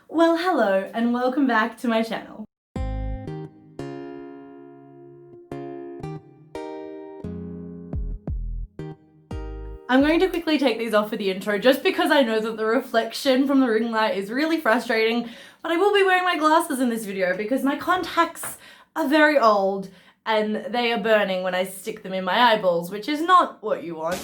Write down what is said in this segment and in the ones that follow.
Well, hello and welcome back to my channel. I'm going to quickly take these off for the intro just because I know that the reflection from the ring light is really frustrating, but I will be wearing my glasses in this video because my contacts are very old and they are burning when I stick them in my eyeballs, which is not what you want.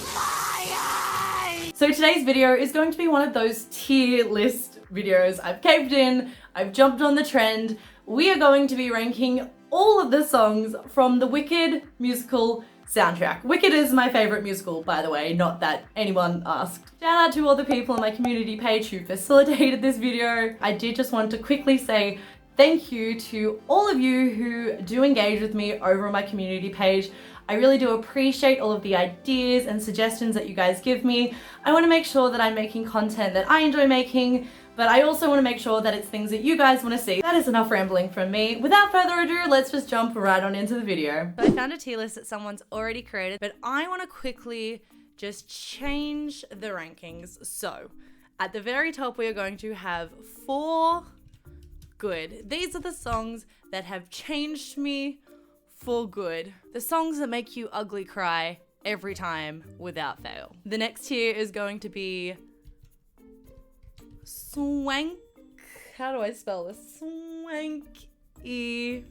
So today's video is going to be one of those tier list videos. I've caved in, I've jumped on the trend. We are going to be ranking all of the songs from the Wicked musical soundtrack. Wicked is my favorite musical, by the way, not that anyone asked. Shout out to all the people on my community page who facilitated this video. I did just want to quickly say thank you to all of you who do engage with me over on my community page. I really do appreciate all of the ideas and suggestions that you guys give me. I want to make sure that I'm making content that I enjoy making, but I also want to make sure that it's things that you guys want to see. That is enough rambling from me. Without further ado, let's just jump right on into the video. So I found a tier list that someone's already created, but I want to quickly just change the rankings. So at the very top, we are going to have 4 good. These are the songs that have changed me for good. The songs that make you ugly cry every time without fail. The next tier is going to be Swank. How do I spell this? Swankified.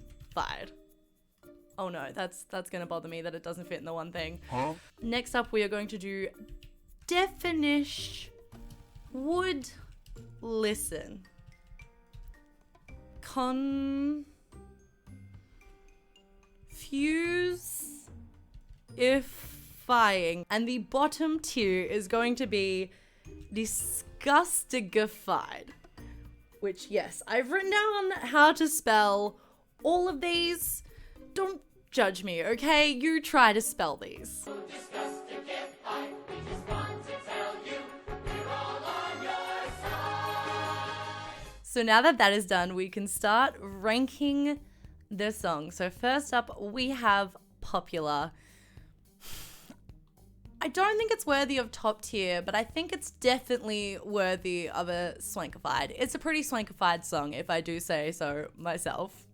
Oh no, that's gonna bother me that it doesn't fit in the one thing. Huh? Next up, we are going to do Definish Would Listen. Confusifying. And the bottom tier is going to be Disgustigified. Which, yes, I've written down how to spell all of these. Don't judge me, okay? You try to spell these. So now that that is done, we can start ranking the songs. So first up, we have Popular. I don't think it's worthy of top tier, but I think it's definitely worthy of a swankified. It's a pretty swankified song, if I do say so myself.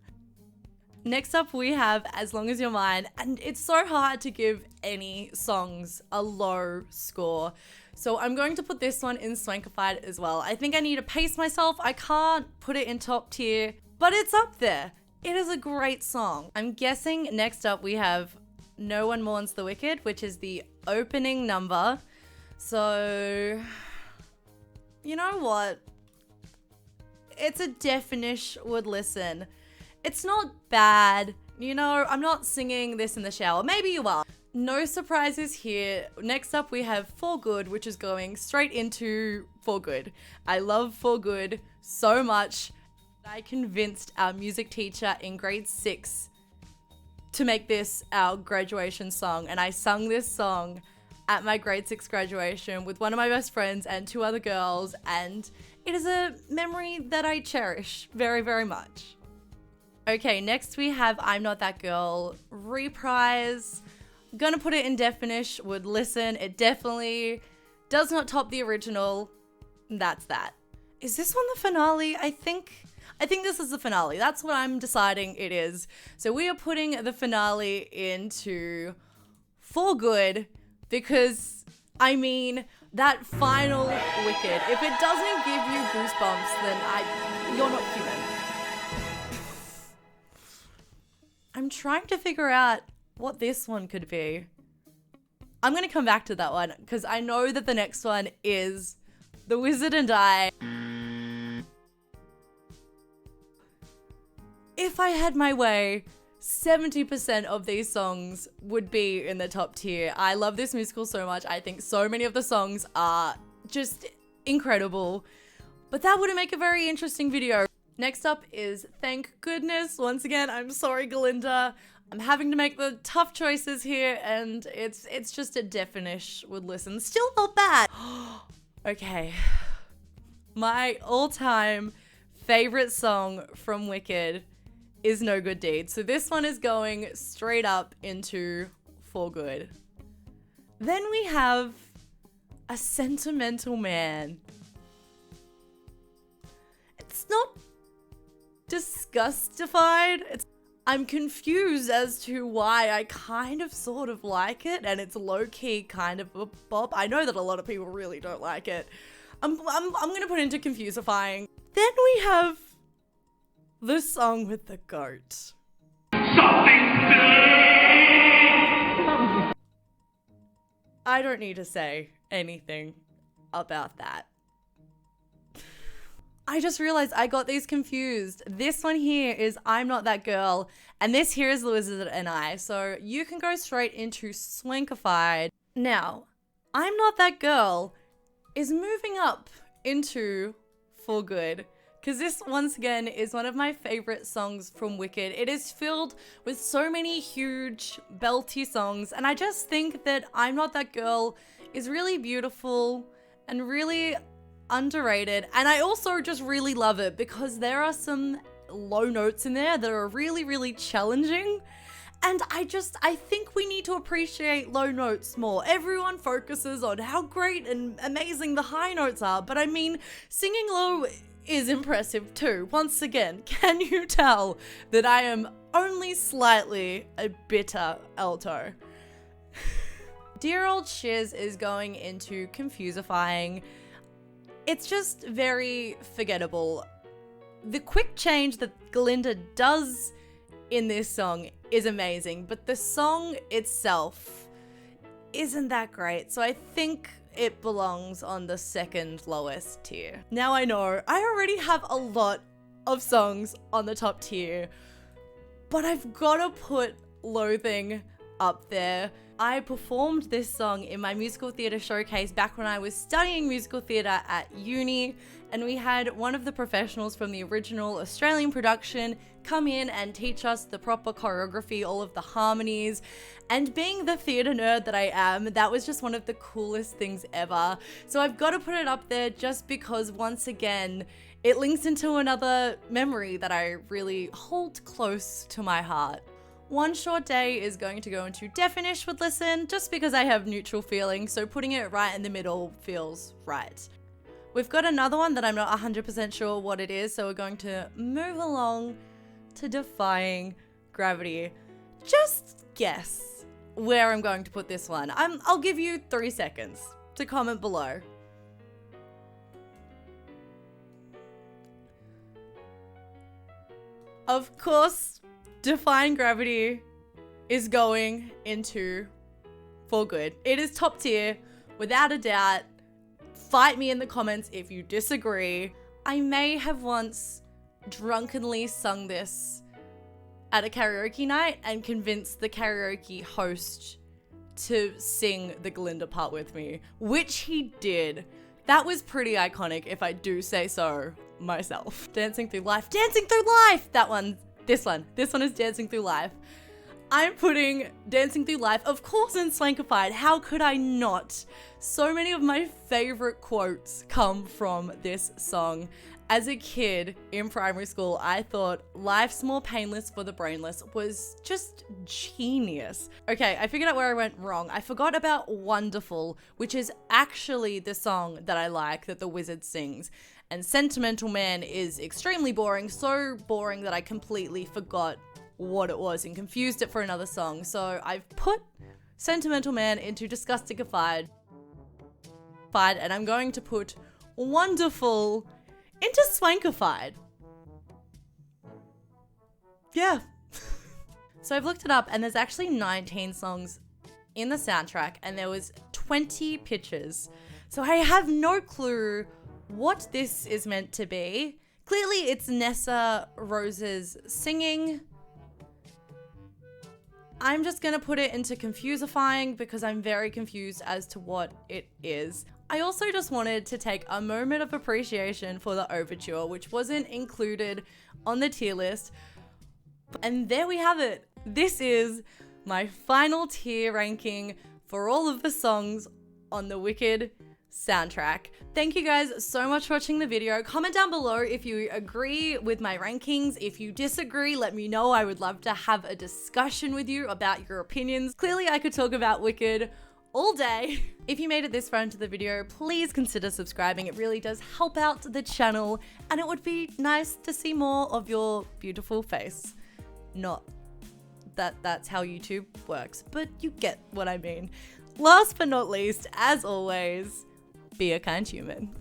Next up, we have As Long As You're Mine, and it's so hard to give any songs a low score. So I'm going to put this one in swankified as well. I think I need to pace myself. I can't put it in top tier, but it's up there. It is a great song. I'm guessing next up we have No One Mourns the Wicked, which is the opening number. So, you know what? It's a Definish Would Listen. It's not bad. You know, I'm not singing this in the shower. Maybe you are. No surprises here. Next up, we have For Good, which is going straight into For Good. I love For Good so much. I convinced our music teacher in grade 6 to make this our graduation song, and I sung this song at my grade 6 graduation with one of my best friends and 2 other girls, and it is a memory that I cherish very, very much. Okay, next we have I'm Not That Girl, reprise. Gonna put it in Definish Would Listen. It definitely does not top the original. That's that. Is this one the finale? I think this is the finale. That's what I'm deciding it is. So we are putting the finale into For Good because, I mean, that final Wicked, if it doesn't give you goosebumps, then you're not human. I'm trying to figure out what this one could be. I'm gonna come back to that one because I know that the next one is The Wizard and I. If I had my way, 70% of these songs would be in the top tier. I love this musical so much. I think so many of the songs are just incredible. But that wouldn't make a very interesting video. Next up is Thank Goodness. Once again, I'm sorry, Galinda. I'm having to make the tough choices here, and it's just a Definish Would Listen. Still not bad. Okay. My all-time favorite song from Wicked is No Good Deed. So this one is going straight up into For Good. Then we have A Sentimental Man. It's not Disgustified. I'm confused as to why I kind of sort of like it, and it's low-key kind of a bop. I know that a lot of people really don't like it. I'm gonna put into Confusifying. Then we have the song with the goat. I don't need to say anything about that. I just realized I got these confused. This one here is I'm Not That Girl, and this here is The Wizard and I. So you can go straight into Swankified. Now, I'm Not That Girl is moving up into For Good, because this, once again, is one of my favorite songs from Wicked. It is filled with so many huge, belty songs, and I just think that I'm Not That Girl is really beautiful and really underrated. And I also just really love it because there are some low notes in there that are really, really challenging. And I think we need to appreciate low notes more. Everyone focuses on how great and amazing the high notes are, but I mean, singing low is impressive too. Once again, can you tell that I am only slightly a bitter alto? Dear Old Shiz is going into Confusifying. It's just very forgettable. The quick change that Glinda does in this song is amazing, but the song itself isn't that great. So I think it belongs on the second lowest tier. Now I know I already have a lot of songs on the top tier, but I've gotta put Loathing up there. I performed this song in my musical theatre showcase back when I was studying musical theatre at uni, and we had one of the professionals from the original Australian production come in and teach us the proper choreography, all of the harmonies, and being the theatre nerd that I am, that was just one of the coolest things ever. So I've got to put it up there just because, once again, it links into another memory that I really hold close to my heart. One Short Day is going to go into Definish Would Listen just because I have neutral feelings, so putting it right in the middle feels right. We've got another one that I'm not 100% sure what it is, so we're going to move along to Defying Gravity. Just guess where I'm going to put this one. I'll give you 3 seconds to comment below. Of course, Defying Gravity is going into For Good. It is top tier, without a doubt. Fight me in the comments if you disagree. I may have once drunkenly sung this at a karaoke night and convinced the karaoke host to sing the Glinda part with me, which he did. That was pretty iconic, if I do say so myself. Dancing Through Life. Dancing Through Life! That one. This one is Dancing Through Life. I'm putting Dancing Through Life, of course, in Swankified. How could I not? So many of my favorite quotes come from this song. As a kid in primary school, I thought life's more painless for the brainless was just genius. Okay, I figured out where I went wrong. I forgot about Wonderful, which is actually the song that I like that the Wizard sings. And Sentimental Man is extremely boring, so boring that I completely forgot what it was and confused it for another song. So I've put Sentimental Man into Disgustified, and I'm going to put Wonderful into Swankified. Yeah. So I've looked it up and there's actually 19 songs in the soundtrack and there was 20 pictures. So I have no clue what this is meant to be. Clearly it's Nessa Rose's singing. I'm just gonna put it into Confusifying because I'm very confused as to what it is. I also just wanted to take a moment of appreciation for the overture, which wasn't included on the tier list. And there we have it. This is my final tier ranking for all of the songs on the Wicked soundtrack. Thank you guys so much for watching the video. Comment down below if you agree with my rankings. If you disagree, let me know. I would love to have a discussion with you about your opinions. Clearly, I could talk about Wicked all day. If you made it this far into the video, please consider subscribing. It really does help out the channel, and it would be nice to see more of your beautiful face. Not that that's how YouTube works, but you get what I mean. Last but not least, as always, be a kind human.